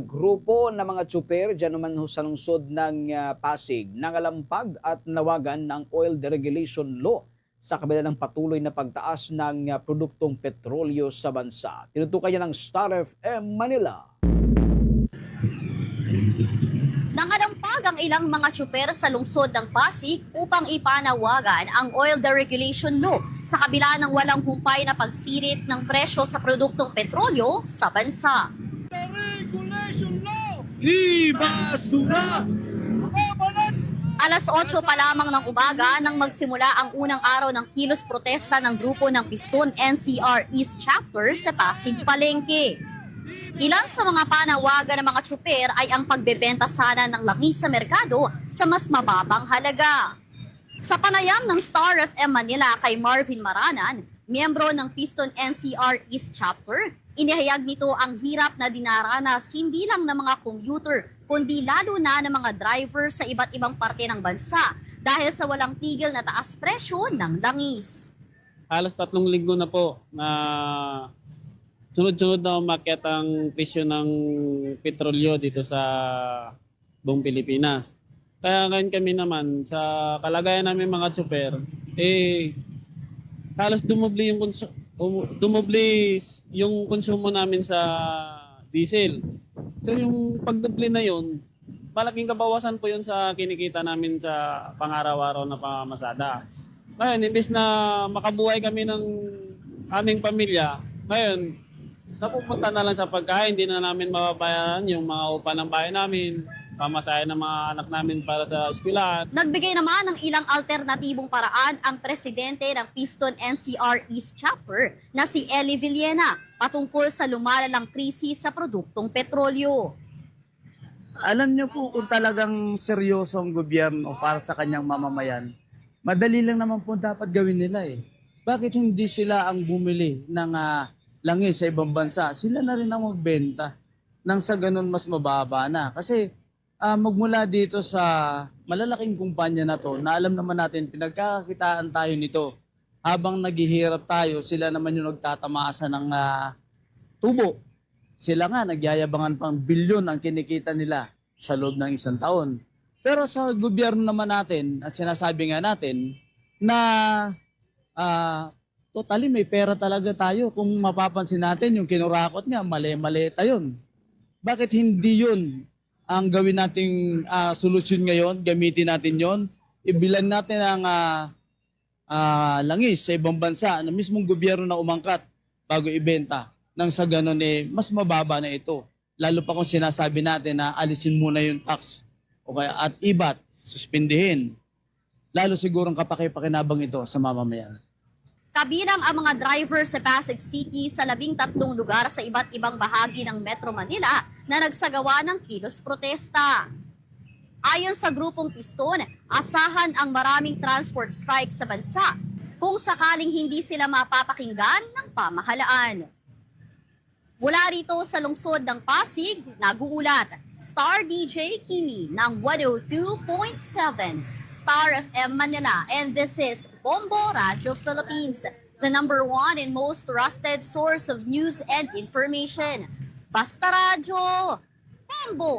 grupo ng mga tsuper dyan naman ho sa lungsod ng Pasig nangalampag at nawagan ng oil deregulation law sa kabila ng patuloy na pagtaas ng produktong petrolyo sa bansa. Tinutukan niya ng Star FM Manila. Nangalampag ang ilang mga tsuper sa lungsod ng Pasig upang ipanawagan ang oil deregulation law sa kabila ng walang humpay na pagsirit ng presyo sa produktong petrolyo sa bansa. Deregulation law! Ibasura! Alas 8 pa lamang ng umaga nang magsimula ang unang araw ng kilos protesta ng grupo ng Piston NCR East Chapter sa Pasig Palengke. Ilan sa mga panawagan ng mga tsuper ay ang pagbebenta sana ng langis sa merkado sa mas mababang halaga. Sa panayam ng Star FM Manila kay Marvin Maranan, miyembro ng Piston NCR East Chapter, inihayag nito ang hirap na dinaranas hindi lang ng mga commuter, kundi lalo na ng mga driver sa iba't ibang parte ng bansa dahil sa walang tigil na taas presyo ng langis. Halos 3 linggo na po na sunod-sunod na umakyat ang presyo ng petrolyo dito sa buong Pilipinas. Kaya ngayon kami naman, sa kalagayan namin mga tsuper, halos dumubli yung konsumo namin sa diesel. So yung pagdubli na yun, malaking kabawasan po yun sa kinikita namin sa pang-araw-araw na pamamasada. Ngayon, imbes na makabuhay kami ng aming pamilya, ngayon, napupunta na lang sa pagkain, hindi na namin mababayaran yung mga upa ng bahay namin, pamasahe ng mga anak namin para sa eskwelahan. Nagbigay naman ng ilang alternatibong paraan ang presidente ng Piston NCR East Chapter na si Eli Villena patungkol sa lumalalang krisis sa produktong petrolyo. Alam niyo po kung talagang seryoso ang gobyerno para sa kanyang mamamayan, madali lang naman po dapat gawin nila eh. Bakit hindi sila ang bumili ng langis sa ibang bansa? Sila na rin ang magbenta nang sa ganun mas mababa na. Kasi magmula dito sa malalaking kumpanya na to, na alam naman natin pinagkakakitaan tayo nito. Habang naghihirap tayo, sila naman yung nagtatamasa ng tubo. Sila nga, nagyayabangan pang bilyon ang kinikita nila sa loob ng isang taon. Pero sa gobyerno naman natin, at sinasabi nga natin, na totally may pera talaga tayo. Kung mapapansin natin, yung kinurakot nga, mali-mali tayo. Bakit hindi yun ang gawin nating solusyon ngayon? Gamitin natin yon, ibilan natin ang langis sa ibang bansa na mismong gobyerno na umangkat bago ibenta. Nang sa ganun mas mababa na ito. Lalo pa kung sinasabi natin na alisin muna yung tax o kaya at ibat, suspindihin. Lalo sigurong kapaki-pakinabang ito sa mamamayan. Kabilang ang mga driver sa Pasig City sa 13 lugar sa iba't ibang bahagi ng Metro Manila na nagsagawa ng kilos protesta. Ayon sa grupong Piston, asahan ang maraming transport strike sa bansa kung sakaling hindi sila mapapakinggan ng pamahalaan. Mula rito sa lungsod ng Pasig, nag-uulat Star DJ Kimi ng 102.7 Star FM Manila, and this is Bombo Radio Philippines, the #1 and most trusted source of news and information. Basta Radio, Bombo!